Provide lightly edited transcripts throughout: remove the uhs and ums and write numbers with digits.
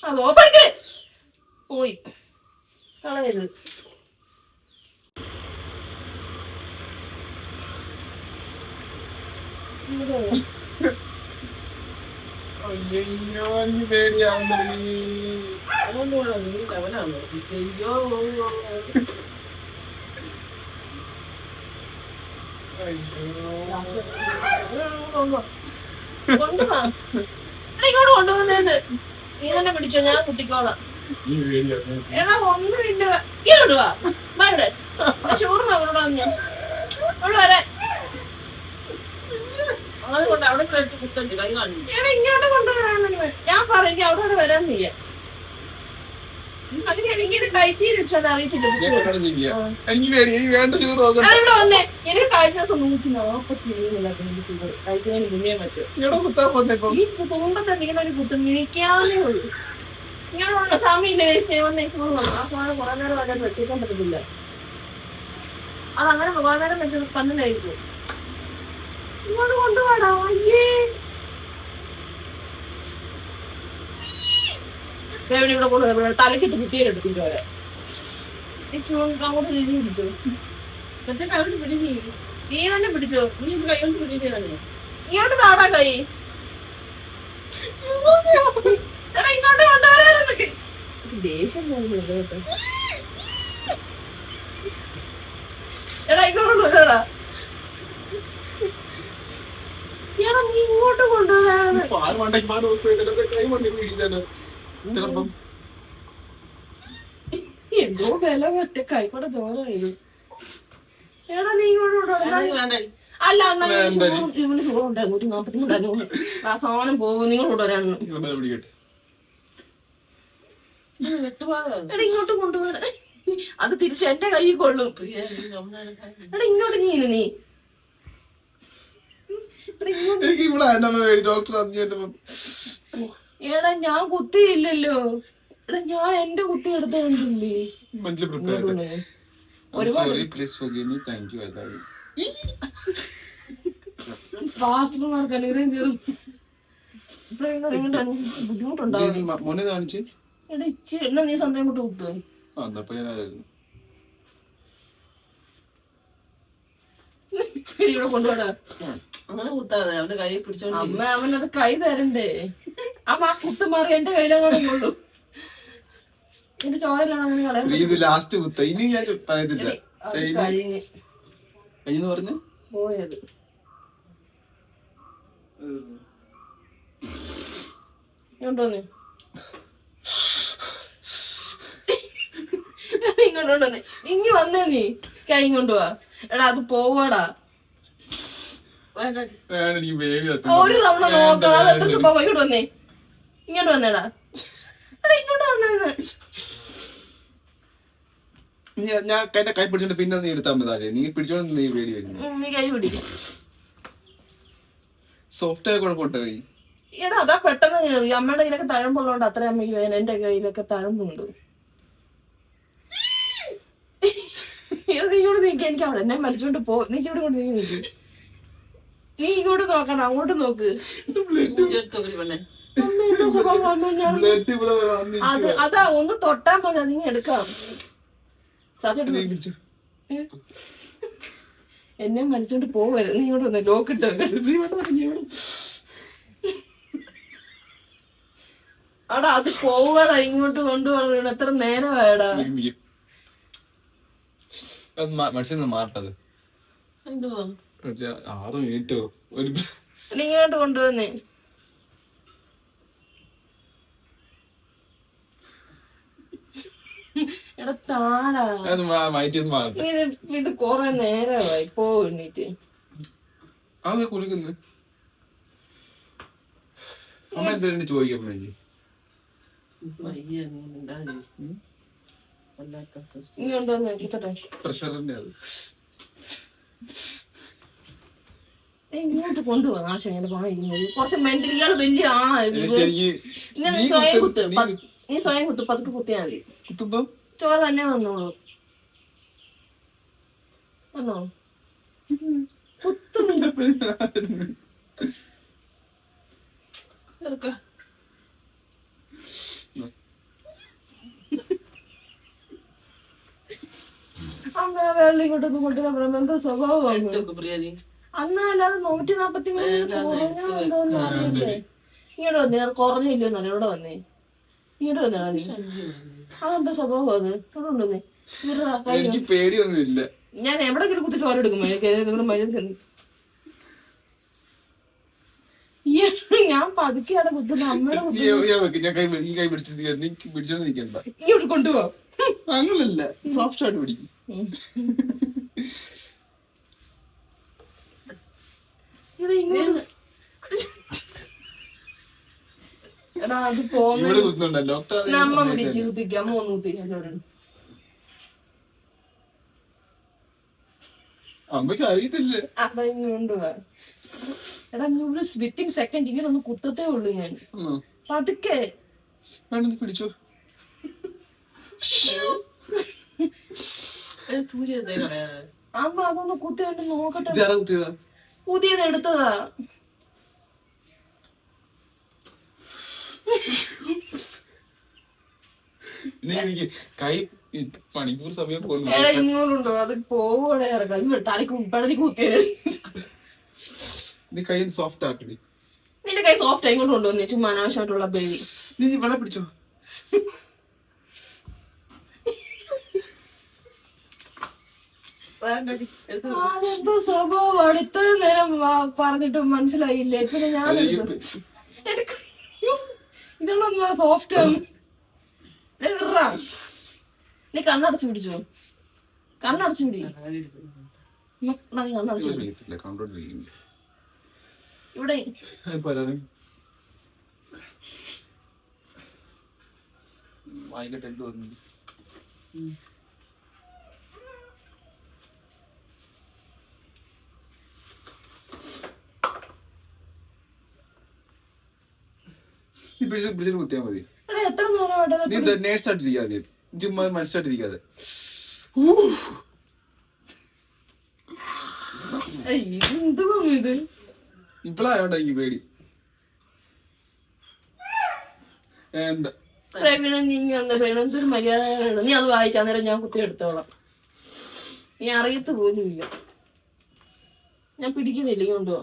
അത് ഓഫാക്കി പോയി കളയരുത്. കൊണ്ടുപോവാ ഇങ്ങോട്ട് കൊണ്ടുപോകുന്നത്. നീ തന്നെ പിടിച്ചോ, ഞാൻ കുട്ടിക്കോളാം. എടാ ഒന്നുമില്ല, ഇങ്ങോട്ട് വാ ഇവിടെ ചോറിന് അവരോട് വന്നു അവിടെ വരാൻ. അതുകൊണ്ട് അവിടെ കുത്തണ്ട് കൈ കാണിച്ചു. എടാ ഇങ്ങോട്ട് കൊണ്ടുവരാൻ ഞാൻ പറഞ്ഞു, അവിടെ വരാൻ വയ്യ. അങ്ങനെയാണ് ഇങ്ങനെ കയറ്റി വെച്ചാൽ അറിയത്തില്ല. അതിവിടെ വന്നേ, എനിക്ക് കഴിഞ്ഞ ദിവസം 147 ഷുഗർ കഴിക്കുന്നതിന് മുന്നേ പറ്റും. ഈ തുമ്പത്തെ ഇങ്ങനെ ഒരു കുത്തും മിഴിക്കാനേ ഉള്ളൂ. ഇങ്ങനെയുള്ള സമയമില്ല വന്നേ. ആ ഫോണ് കുറെ നേരം വരാൻ വെച്ചേക്കാൻ പറ്റത്തില്ല. അതങ്ങനെ കുറെ നേരം വെച്ചത് കണ്ണിലായിരിക്കും. ഇങ്ങോട്ട് കൊണ്ടുപോടാ. അയ്യേ ഇവിടെ കൊണ്ടുപോയി തലക്കിട്ട് കുത്തിയെടുത്തിട്ട് വരെ അങ്ങോട്ട് രീതി പിടിച്ചോ. മറ്റേ കൈ പിടിച്ച് നീ തന്നെ പിടിച്ചോ. നീ കൈ കൊണ്ട് പിടിച്ചേ തന്നെ. ഇങ്ങോട്ട് താടാ കൈ. എടാ ഇങ്ങോട്ട് കൊണ്ടുവരാനൊക്കെ ദേഷ്യം കേട്ടോ. എടാ ഇങ്ങോട്ട് കൊണ്ടുവരാടാ. എടാ നീ ഇങ്ങോട്ട് കൊണ്ടുവരാണ്. എന്തോ വില ഒറ്റ കൈക്കൂടെ ചോറായിരുന്നു. എടാ നീ ഇങ്ങോട്ട് അല്ല ഇവന് ചോറുണ്ട് 143 ആ സാധനം പോകും. നിങ്ങളോട് വരാണ്. എടാ ഇങ്ങോട്ട് കൊണ്ടുപോകണ. അത് തിരിച്ച് എന്റെ കയ്യിൽ കൊള്ളും. എടാ ഇങ്ങോട്ട് നീ എടാ ഞാൻ കുത്തിയില്ലല്ലോ. എടാ ഞാൻ എന്റെ കുത്തി എടുത്തില്ലേ. ഫാസ്റ്റർമാർക്ക് അനുഗ്രഹം ചേർന്ന് ബുദ്ധിമുട്ടുണ്ടാവും. എടാ ഇച്ചിരി എന്നാ നീ സ്വന്തം കൊണ്ട് കുത്തുവോ. ഇവിടെ കൊണ്ടുപോടാ. അങ്ങനെ കുത്താതെ അവന്റെ കൈ പിടിച്ചോണ്ട് അമ്മ അവനത് കൈ തരണ്ടേ. അമ്മ ആ കുത്ത് മാറി എന്റെ കയ്യിലങ്ങനെ കൊള്ളു. എന്റെ ചോരയിലാണ് അങ്ങനെ കളയാൻ പോയത്. ഇങ്ങോട്ടോന്ന് ഇങ്ങോട്ടോണ്ടോന്ന് ഇങ്ങി വന്നേ നീ കൈ കൊണ്ടുപോവാ. എടാ അത് പോവാടാ. ഒരു തവണ നോക്കണം. അത് എത്ര സുഖം. ഇങ്ങോട്ട് വന്നേ. ഇങ്ങോട്ട് വന്നേടാ. എടാ ഇങ്ങോട്ട് വന്നേന്ന്. ഞാൻ കൈ പിടിച്ചോണ്ട് പിന്നെ നീ എടുത്താൽ മതി. നീ പിടിച്ചോണ്ട് നീ പേടി വരുന്നു. നീ കൈ പിടിക്കും. സോഫ്റ്റ് ആയ കുഴപ്പമുണ്ടോ? എടാ അതാ പെട്ടെന്ന് കയറി. അമ്മയുടെ കയ്യിലൊക്കെ തഴമ്പുള്ളതുകൊണ്ട് അത്ര അമ്മയ്ക്ക് വേദന. എന്റെ കയ്യിലൊക്കെ തഴമ്പുണ്ട്. നീ ഇങ്ങോട്ട് നീക്കി. എനിക്ക് അവിടെ എന്നെ വലിച്ചോണ്ട് പോ. നീ ഇവിടെ കൊണ്ട് നീക്കി. നീ ഇങ്ങോട്ട് നോക്കണം. അങ്ങോട്ട് നോക്ക്. അതാ ഒന്ന് തൊട്ടാ മതി. അതിങ്ങ എടുക്കാം. എന്നെ വലിച്ചോണ്ട് പോവരുത്. നീ ഇങ്ങോട്ട് വന്നേ. ലോക്കിട്ട് അടാ അത് പോവാടാ. ഇങ്ങോട്ട് കൊണ്ടുപോകണം. എത്ര നേരമായടാ. മാറട്ടത് 6 മിനിറ്റോ ഇങ്ങോട്ട് കൊണ്ടുവന്നേ. എടാ താടാ. ഇത് കൊറേ നേരമായി പോയിട്ട്. കുളിക്കുന്നു അമ്മ എന്തെങ്കിലും ചോദിക്കാം. പ്രഷറിന്റെ അത് ഇങ്ങോട്ട് കൊണ്ടുപോകാം. ആശയം കുറച്ച് മെന്റലികൾ വലിയ ആളായിരുന്നു. ഇങ്ങനെ സ്വയം കുത്ത്. നീ സ്വയം കുത്ത്. പതുക്കെ കുത്തിയാൽ മതി. കുത്തുമ്പോ ചോര തന്നെ തന്നോളൂ. വന്നോ കുത്തുന്നുണ്ട്. അമ്മ വെള്ളം ഇങ്ങോട്ടൊന്നും കൊണ്ടുവരാൻ പറയുമ്പോ എന്താ സ്വഭാവമാണ്. അന്നല്ലാതെ 143 കുറഞ്ഞോ എന്തോന്ന് അറിയില്ലേ. ഇങ്ങോട്ട് വന്നേ, അത് കുറഞ്ഞില്ലെന്നോ ഇവിടെ വന്നേ. ഇങ്ങോട്ട് വന്നാ നീ. അതെന്താ സ്വഭാവം അത്? ഇവിടെ ഉണ്ടെന്നേ. എനിക്ക് പേടിയൊന്നുമില്ല. ഞാൻ എവിടെങ്കിലും കുത്തി ചോര എടുക്കും. ഞാൻ പതുക്കെയാണ് കുത്തുന്ന. അമ്മയുടെ ഞാൻ കൈ പിടിച്ചോണ്ട് നിൽക്കണ്ട. ഇങ്ങോട്ട് കൊണ്ടുപോ. അങ്ങനല്ല, സോഫ്റ്റ് ആയിട്ട് പിടിക്കും. എടാ അത് പോന്ന ഇവിടെ കുത്തുന്നുണ്ടല്ലോ. നമ്മ പിടിച്ച് കുത്തിക്കാം. 3 കുത്തിക്കാം. അമ്മയ്ക്ക് അറിയത്തില്ല. അതാ കൊണ്ടുപോവാ. എടാ ഒരു വിത്തിൻ സെക്കൻഡ് ഇങ്ങനെ ഒന്ന് കുത്തത്തേ ഉള്ളു ഞാൻ. പതുക്കെ പിടിച്ചോ. അമ്മ അതൊന്ന് കുത്തിയോണ്ട് നോക്കട്ടെ. കുത്തിയതാ, പുതിയത് എടുത്തതാ. കൈ മണിക്കൂർ സമയം പോകുന്നു. എടാ ഇങ്ങോട്ടുണ്ടോ? അത് പോവടെ ഇറക്കാം. ഇവിടെ തലക്ക് ഉപ്പടലി കുത്തിയത്. നീ കൈ സോഫ്റ്റ് ആക്കി. നിന്റെ കൈ സോഫ്റ്റ് ആയി ഇങ്ങോട്ട് കൊണ്ടുവന്നേ. ചുമ്മാ അനാവശ്യമായിട്ടുള്ള ബേബി. നീ വെള്ളം പിടിച്ചോ. അതെന്തോ സ്വഭാവമാണ്. ഇത്രയും നേരം പറഞ്ഞിട്ട് മനസ്സിലായില്ലേ? പിന്നെ ഞാൻ ഇതൊന്നും സോഫ്റ്റ് ആണ്. നീ കണ്ണടച്ചു പിടിച്ചോ. കണ്ണടച്ചു പിടി. കണ്ണടച്ചു ഇവിടെ കുത്തിയാ മതി. എത്ര നേരം നേഴ്സായിട്ടിരിക്കാതെ, ചുമ്മാ മനസ്സിലായിട്ടിരിക്കാതെ. ഇത് ഇപ്പഴായോണ്ട ഈ പേടി. എന്തൊരു മര്യാദ. നീ അത് വായിക്കാൻ നേരം ഞാൻ കുത്തി എടുത്തോളാം. നീ അറിയത്ത് പോലും ഇല്ല. ഞാൻ പിടിക്കുന്നില്ല. കൊണ്ടുപോ.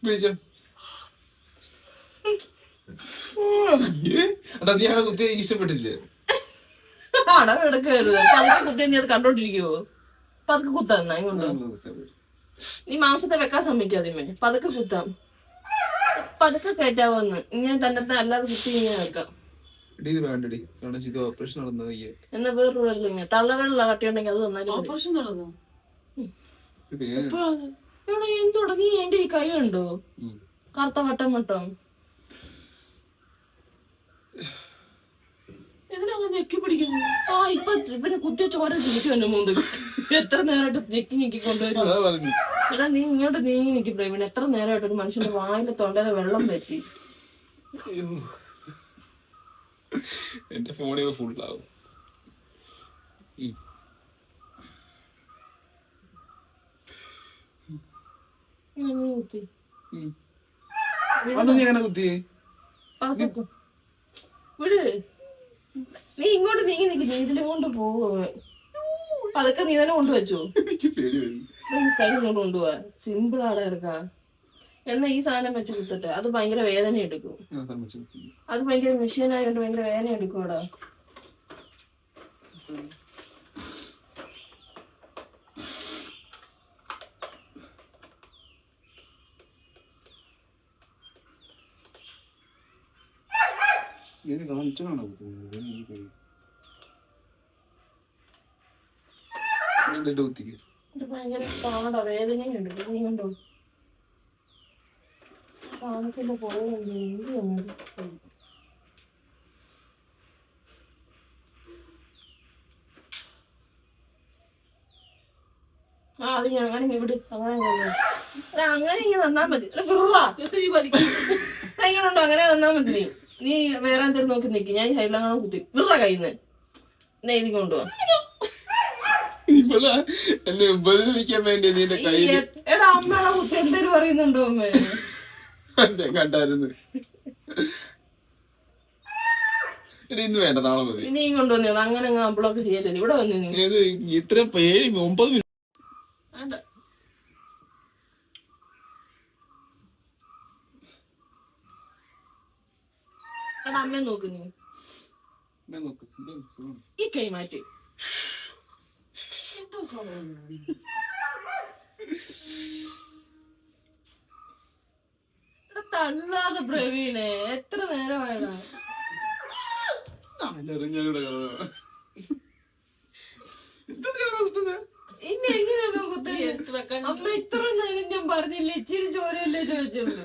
പിടിച്ചോ. കുത്തി ഇഷ്ടപ്പെട്ടില്ലേ? അടവെടുക്കരുത്. പതുക്കെ കുത്തിയ നീ അത് കണ്ടോണ്ടിരിക്കുവോ? പതുക്കെ കുത്താ. കൊണ്ടോ നീ മാംസത്തെ വെക്കാൻ സമ്മതിക്കാതെ. പതുക്കെ കുത്താം. പതുക്കെ കയറ്റാവോന്ന്. ഇങ്ങനെ തന്നെ അല്ലാതെ കുത്തി ഇങ്ങനെ വെക്കാം. എന്നാ വേറൊരു വെള്ളം ഇങ്ങനെ തള്ളവെള്ള കട്ടിയുണ്ടെങ്കിൽ അത് തന്നാലും എന്തോടാ നീ എന്റെ ഈ കൈ കണ്ടോ? കറുത്ത വട്ടം വട്ടം. ഇതിനങ്ങനെ ഞെക്കി പിടിക്കുന്നു. ഇപ്പൊ ഇവനെ കുത്തിയ ചോര തിരിച്ചു എന്റെ മുമ്പ്. എത്ര നേരമായിട്ട് ഞെക്കി കൊണ്ടുവരും. എടാ നീ ഇങ്ങോട്ട് നീങ്ങി നിൽക്കി പ്രവീൺ. എത്ര നേരമായിട്ട് ഒരു മനുഷ്യന്റെ വായിലെ തൊണ്ടയിലെ വെള്ളം പറ്റി. എന്റെ ഫോണിൽ ഫുള്ളാവും. കുത്തി വിട്. നീ ഇങ്ങോട്ട് നീങ്ങി നിൽക്കി. ഇതിലും കൊണ്ട് പോവോ? പതുക്കെ നീ തന്നെ കൊണ്ടുവച്ചോ. കൈ കൊണ്ട് കൊണ്ടുപോവാ. സിമ്പിൾ ആടെ ഇറക്കാ. എന്നാ ഈ സാധനം വെച്ച് കുത്തിട്ട് അത് ഭയങ്കര വേദന എടുക്കും. അത് ഭയങ്കര മെഷീനായതുകൊണ്ട് ഭയങ്കര വേദന എടുക്കും. അവിടെ ഭയങ്കര പാടാ. വേദനയും എടുക്കും. നീ കണ്ടോ കാണത്തിന്റെ പോയത്. അത് ഞാൻ അങ്ങനെ ഇവിടെ അങ്ങനെ ഇങ്ങനെ തന്നാ മതി. എങ്ങനെയുണ്ടോ അങ്ങനെ തന്നാ മതി. നീ വേറെ എന്തെങ്കിലും നോക്കി നിൽക്കി. ഞാൻ സൈഡിലങ്ങനെ കുത്തി വിറ കയ്യിന്ന് നെയ്തി കൊണ്ടുപോവാ. എടാ അമ്മയുടെ കുത്തി എന്തേലും പറയുന്നുണ്ടോ? അമ്മ കണ്ടായിരുന്നു. എടി ഇന്ന് വേണ്ട, നാളെ മതി. നീ കൊണ്ടുവന്നു അങ്ങനെ ബ്ലോക്ക് ചെയ്യല്ലേ, ഇവിടെ വന്നു നീ. ഏത് ഇത്ര 9 മിനിറ്റ് വേണ്ട. എടാ അമ്മയെ നോക്ക് നീ. ഈ കൈ മാറ്റി. എന്തോ സംഭവം. തള്ളാതെ പ്രവീണെ, എത്ര നേരമായടാ. ഇനി എങ്ങനെയാ കുത്തുന്നത്? അമ്മ ഇത്ര നേരം ഞാൻ പറഞ്ഞില്ലേ, ഇച്ചിരി ചോരയല്ലേ ചോദിച്ചുള്ളൂ.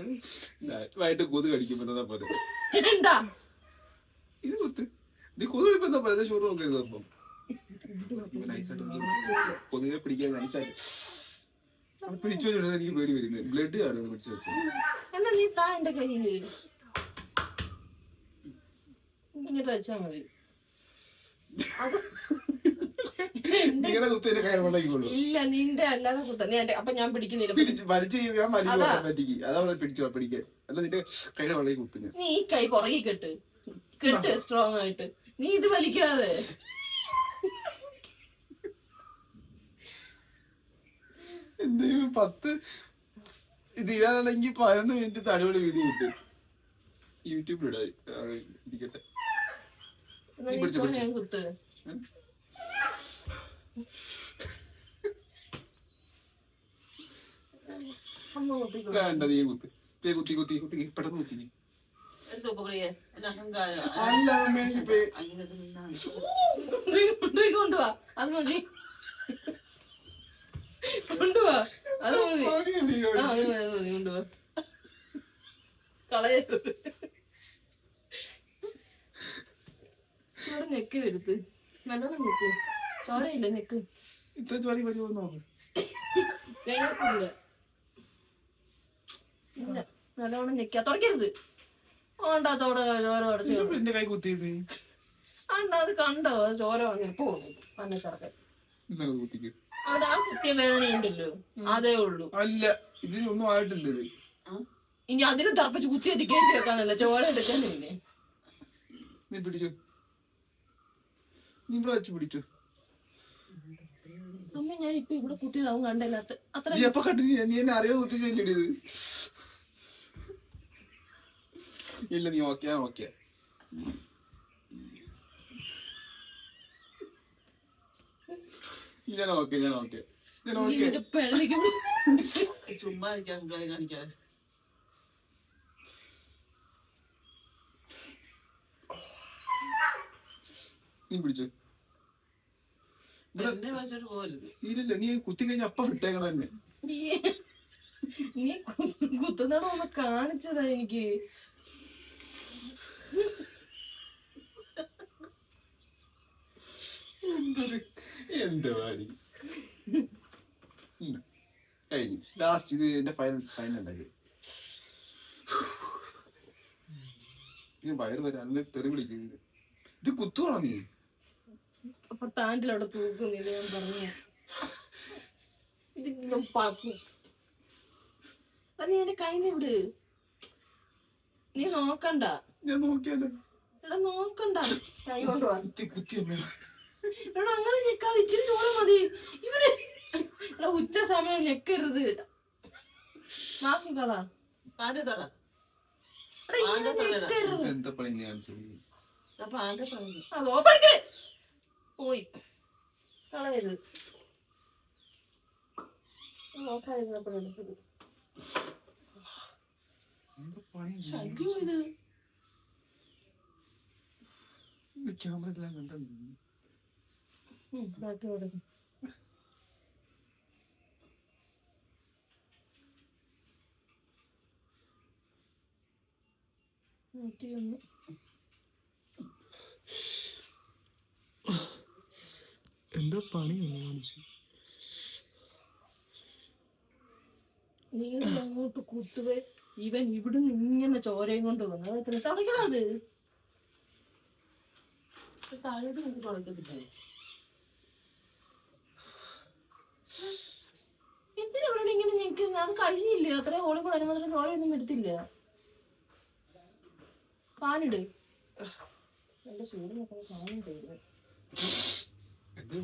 കൊതു കടിക്കുമ്പോ പോലെ എന്താ ഇത് കുത്ത്. നീ കൊതു കടിപ്പോ എന്താ പറയുന്നത്? ഷൂർ നോക്കരുത്. അപ്പം കൊതുകെ പിടിക്കാൻ നൈസായിട്ട് പിടിച്ചു വെച്ചോണ്ട് എനിക്ക് പേടി വരുന്നത്. ബ്ലഡ് കാണുന്നു പിടിച്ചു വെച്ചു. എന്നാ നീ താ എന്റെ കയ്യില് ഇങ്ങോട്ട് വെച്ചാ മതി. ഇങ്ങനെ കുത്തിന്റെ കൈ കൊണ്ടേക്കുള്ളൂ. ഇല്ല നിന്റെ അല്ലാതെ കുത്ത. നീ എന്റെ അപ്പൊ ഞാൻ പിടിക്കുന്നില്ല. വലിച്ചു ഞാൻ വലിച്ചു അതാ പിടിച്ചോ പിടിക്കാൻ. അല്ല നിന്റെ കൈയുടെ വെള്ളയിൽ കുത്തുന്നു. നീ ഈ കൈ പുറകെ കെട്ട് സ്ട്രോങ് ആയിട്ട്. നീ ഇത് വലിക്കാതെ. എന്തെങ്കിലും 10 ഇത് ഇടാനാണെങ്കിൽ 11 മിനിറ്റ് തടിപൊളി വീഡിയോ കിട്ടും. യൂട്യൂബിലിടായിരിക്കട്ടെ. ഞാൻ കുത്ത്. വേണ്ട നീ കുത്ത്. കുത്തി കുത്തി കുത്തി പെട്ടെന്ന് കുത്തി. അല്ല കൊണ്ടുവാ, അത് മതി. കൊണ്ടുവാ, അത് മതി. കൊണ്ടുവാ, കളയരുത്. ഇവിടെ നെക്ക് വരുത്ത്. നല്ലോണം നെക്ക്. ചോരയില്ല നെക്ക്. ഇത്ര ചോര വരുമോ നോക്ക്. ഇല്ല നല്ലോണം നെക്കാ. തുറക്കരുത്. വേണ്ടാത്തോടെ ചോര തുടച്ച് എന്റെ കൈ കുത്തിയത് അത് കണ്ടോ? ചോര വാങ്ങി പോകുന്നു. തന്നെ തുറക്കാൻ കുത്തിക്ക്. അവിടെ ആ കുത്തിയ വേദന ഉണ്ടല്ലോ, അതേ ഉള്ളൂ. അല്ല ഇത് ഒന്നും ആയിട്ടില്ല. ഇത് ഇനി അതിനും തറപ്പിച്ച് കുത്തി എത്തിക്കേണ്ടി വെക്കാന്നല്ല, ചോര എടുക്കാനില്ലേ. നീ പിടിച്ചോ, നീ ഇവിടെ വെച്ച് പിടിച്ചോ. അമ്മ ഞാൻ ഇപ്പൊ ഇവിടെ കുത്തിയതാവും കണ്ടല്ലാത്ത അത്ര. നീ എപ്പ കണ്ടു? നീ എന്നെ അറിയാതെ കുത്തിച്ചത്. ഇല്ല നീ ഓക്കെ ഓക്കെ. ഞാൻ ഓക്കെ ഞാൻ ഓക്കെ ഞാൻ ഓക്കെ. ചുമ്മാ കാണിക്കാൻ. നീ പിടിച്ചോ. ഇല്ലല്ല നീ കുത്തി കഴിഞ്ഞ അപ്പം വിട്ടേക്കണം തന്നെ. നീ കുത്തുന്നതോ ഒന്ന് കാണിച്ചതാ എനിക്ക്. എന്ത് പാടി കഴിഞ്ഞു. ലാസ്റ്റ് ഇത് എന്റെ ഫൈനൽ. വയറ് വരെ അല്ല തെറി പിടിക്കുന്നത്. ഇത് കുത്തുവാണോ നീ? അപ്പൊ താണ്ടിലവിടെ തൂക്കുന്നില്ല. ഞാൻ പറഞ്ഞ ഇത് പാക്കും. അത് നീ എന്റെ കയ്യിൽ നിന്ന് വിട്. നീ നോക്കണ്ട. ഞാൻ നോക്കിയാലോ. എടാ നോക്കണ്ട. കുത്തിയമ്മ എടാ അങ്ങനെ ഞെക്കാതെ ഇച്ചിരി ചോര മതി. ഇവര് എടാ ഉച്ച സമയം ഞെക്കരുത്. മാസിക്കളാ എന്താ പണി കാണിച്ചത്? അത് ഓഫടിക്കേ പോയി കളയരുത്. ഓഫായിരുന്നപ്പോഴെടുത്തത് ശല്യം ഇത്. ക്യാമറ എല്ലാം കണ്ടു. ബാക്കി കൊടുക്കും. എന്താ പണി കാണിച്ചു? നീ അങ്ങോട്ട് കുത്തുവേ. ഇവൻ ഇവിടുന്ന് ഇങ്ങനെ ചോരയും കൊണ്ട് വന്നു. അതെത്ര തളയ്ക്കണത്? താഴോട്ട് കൊണ്ട് തളയ്ക്കത്തില്ല. എന്തിനാ ഇവിടെ ഇങ്ങനെ നിൽക്കുന്നത്? അത് കഴിഞ്ഞില്ലേ? അത്രയും ഹോളി കൂടെ അനുമാത്രം ചോരയൊന്നും എടുത്തില്ല. ഫാനിട്. എന്റെ ചൂട് നോക്കാൻ സാധനം ചെയ്തു ഇത്